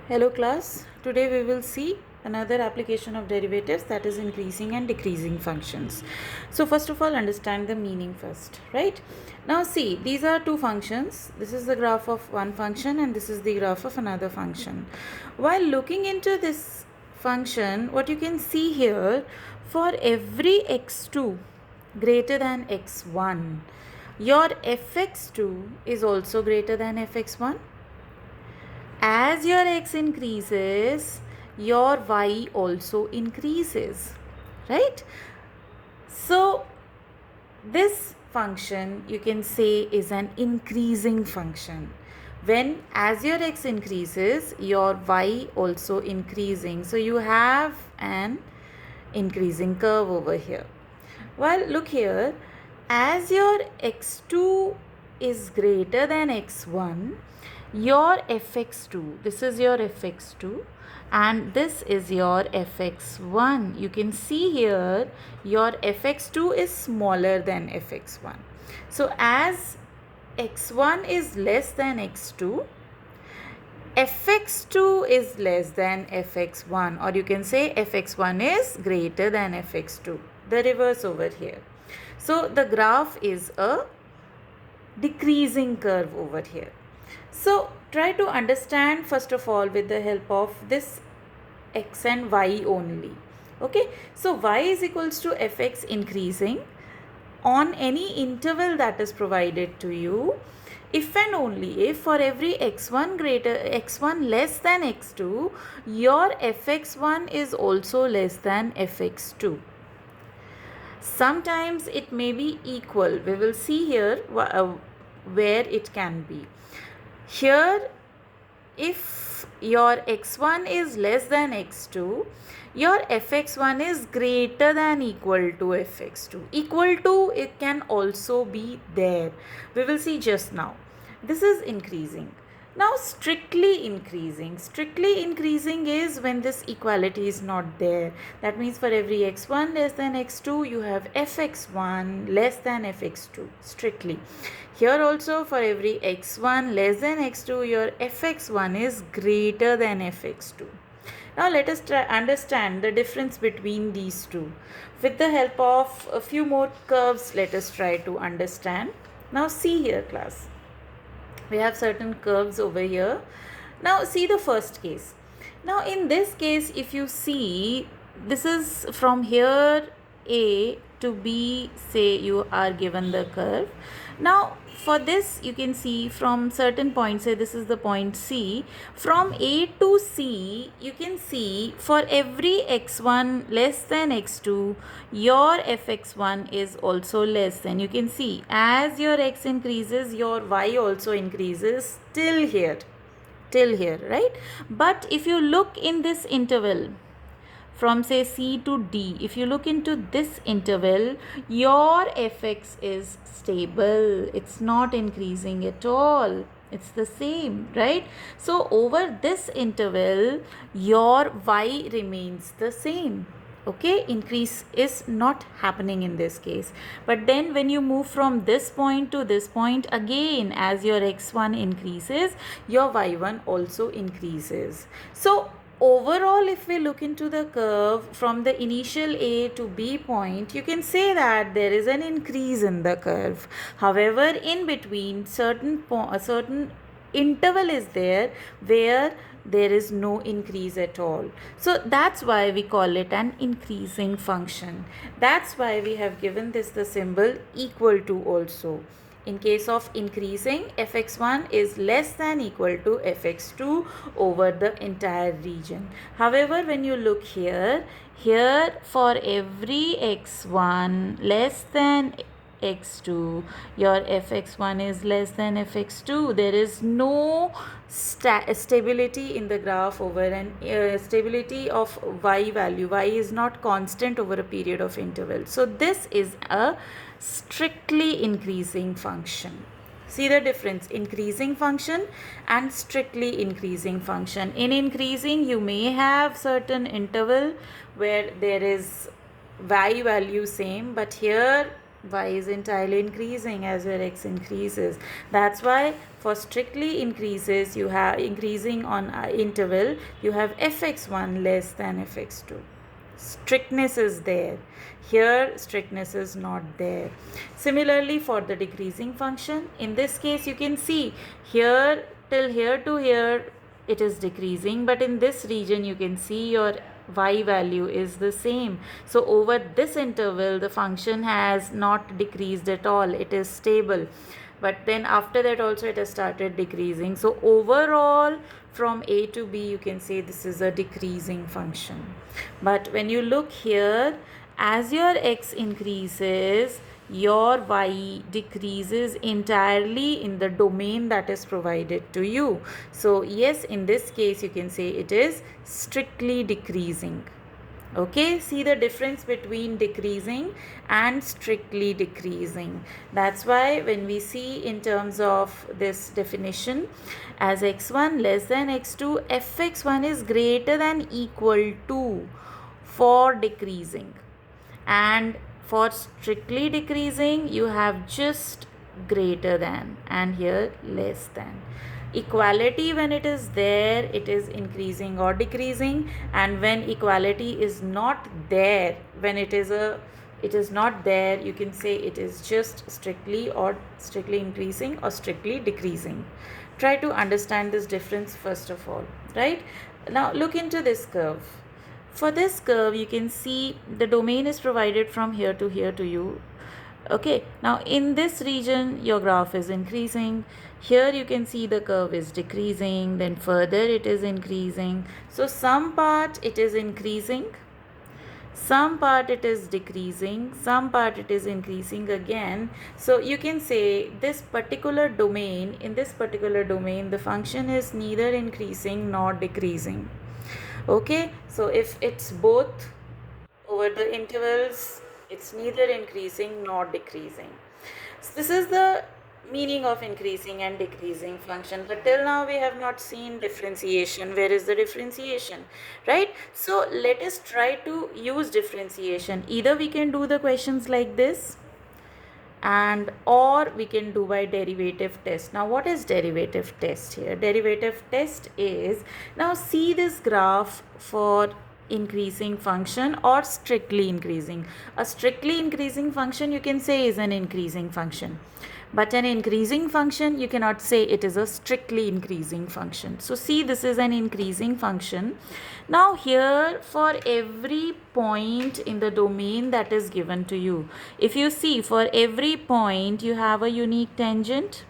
Hello class, today we will see another application of derivatives, that is increasing and decreasing functions. So first of all, understand the meaning first, right? Now see, these are two functions. This is the graph of one function and this is the graph of another function. While looking into this function, what you can see here, for every x2 greater than x1, your fx2 is also greater than fx1. As your x increases, your y also increases, right? So this function you can say is an increasing function. When as your x increases, your y also increasing. So you have an increasing curve over here. Well, look here, as your x2 is greater than x1, your fx2, this is your fx2 and this is your fx1. You can see here your fx2 is smaller than fx1. So as x1 is less than x2, fx2 is less than fx1, or you can say fx1 is greater than fx2. The reverse over here. So the graph is a decreasing curve over here. So try to understand first of all with the help of this x and y only. Okay, so y is equals to fx increasing on any interval that is provided to you, if and only if for every x1 less than x2, your fx1 is also less than fx2. Sometimes it may be equal. We will see here where it can be. Here, if your x1 is less than x2, your fx1 is greater than equal to fx2. Equal to, it can also be there. We will see just now. This is increasing. Now strictly increasing. Strictly increasing is when this equality is not there. That means for every x1 less than x2, you have fx1 less than fx2. Strictly. Here also for every x1 less than x2, your fx1 is greater than fx2. Now let us try understand the difference between these two. With the help of a few more curves, let us try to understand. Now see here class. We have certain curves over here. Now see the first case. Now in this case, if you see, this is from here A to B, say you are given the curve. Now for this you can see from certain points, say this is the point C, from A to C you can see for every x1 less than x2, your fx1 is also less than. You can see as your x increases, your y also increases till here, right? But if you look in this interval from say C to D, if you look into this interval, your fx is stable. It's not increasing at all. It's the same, right? So over this interval, your y remains the same. Okay, increase is not happening in this case. But then when you move from this point to this point, again as your x1 increases, your y1 also increases. So overall, if we look into the curve from the initial A to B point, you can say that there is an increase in the curve. However, in between certain interval is there where there is no increase at all. So that's why we call it an increasing function. That's why we have given this the symbol equal to also. In case of increasing, fx1 is less than equal to fx2 over the entire region. However, when you look here for every x1 less than x2, your fx1 is less than fx2. There is no stability in the graph over an stability of y value. Y is not constant over a period of interval. So this is a strictly increasing function. See the difference, increasing function and strictly increasing function. In increasing, you may have certain interval where there is y value same, but here Y is entirely increasing as your x increases. That's why for strictly increases, you have increasing on interval, you have fx1 less than fx2. Strictness is there. Here strictness is not there. Similarly for the decreasing function, in this case you can see here till here to here it is decreasing, but in this region you can see your y value is the same. So over this interval the function has not decreased at all, it is stable. But then after that also it has started decreasing. So overall from a to b you can say this is a decreasing function. But when you look here, as your x increases, your y decreases entirely in the domain that is provided to you. So yes, in this case you can say it is strictly decreasing. Okay, see the difference between decreasing and strictly decreasing. That's why when we see in terms of this definition, as x1 less than x2, fx1 is greater than equal to for decreasing, and for strictly decreasing you have just greater than and here less than. Equality, when it is there, it is increasing or decreasing, and when equality is not there, when it is not there, you can say it is just strictly increasing or strictly decreasing. Try to understand this difference first of all, right? Now look into this curve. For this curve you can see the domain is provided from here to you. Okay, now in this region your graph is increasing. Here you can see the curve is decreasing, then further it is increasing. So some part it is increasing, some part it is decreasing, some part it is increasing again. So you can say this particular domain, in this particular domain the function is neither increasing nor decreasing. Okay, so if it's both over the intervals, it's neither increasing nor decreasing. So this is the meaning of increasing and decreasing function. But till now we have not seen differentiation. Where is the differentiation, right? So let us try to use differentiation. Either we can do the questions like this, and or we can do by derivative test. Now what is derivative test here? Derivative test is, now see this graph for increasing function or strictly increasing. A strictly increasing function you can say is an increasing function, but an increasing function you cannot say it is a strictly increasing function. So see, this is an increasing function. Now here for every point in the domain that is given to you, if you see for every point you have a unique tangent.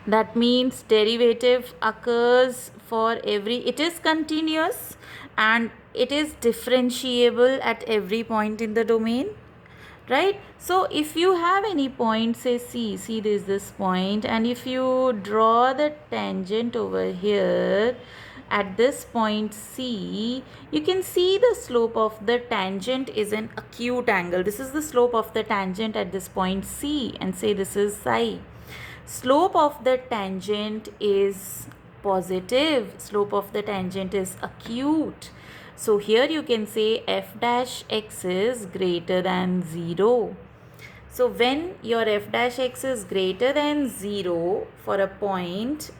That means derivative occurs for every, it is continuous and it is differentiable at every point in the domain, right? So if you have any point, say C, see there is this point, and if you draw the tangent over here at this point C, you can see the slope of the tangent is an acute angle. This is the slope of the tangent at this point C, and say this is psi. Slope of the tangent is positive, slope of the tangent is acute. So here you can say f dash x is greater than 0. So when your f dash x is greater than 0 for a point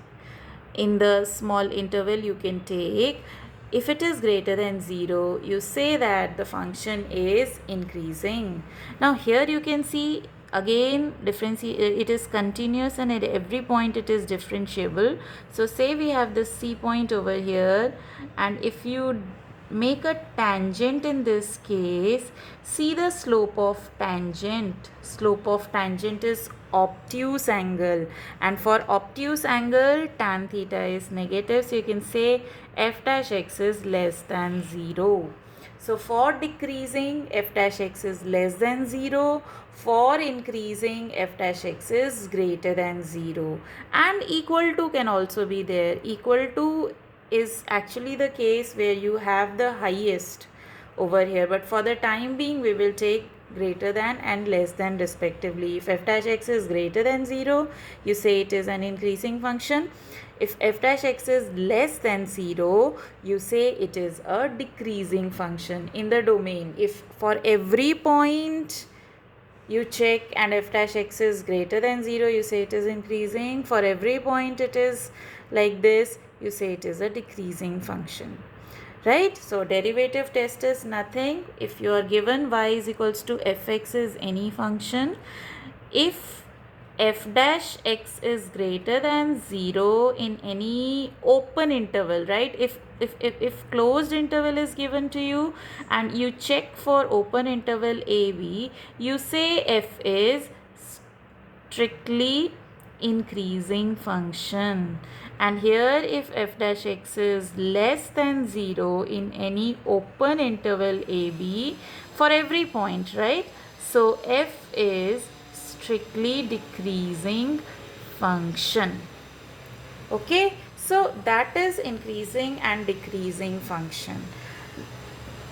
in the small interval you can take, if it is greater than 0, you say that the function is increasing. Now here you can see again it is continuous and at every point it is differentiable. So say we have this C point over here, and if you make a tangent in this case, see the slope of tangent. Slope of tangent is obtuse angle, and for obtuse angle tan theta is negative. So you can say f dash x is less than 0. So for decreasing, f dash x is less than 0. For increasing, f dash x is greater than 0. And equal to can also be there. Equal to is actually the case where you have the highest over here. But for the time being, we will take greater than and less than respectively. If f dash x is greater than 0, you say it is an increasing function. If f dash x is less than 0, you say it is a decreasing function in the domain. If for every point you check and f dash x is greater than 0, you say it is increasing. For every point it is like this, you say it is a decreasing function. Right? So derivative test is nothing. If you are given y is equals to fx is any function, if f dash x is greater than 0 in any open interval, right? If closed interval is given to you and you check for open interval ab, you say f is strictly increasing function. And here if f dash x is less than 0 in any open interval ab for every point, right? So f is strictly decreasing function. Okay, so that is increasing and decreasing function.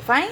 Fine.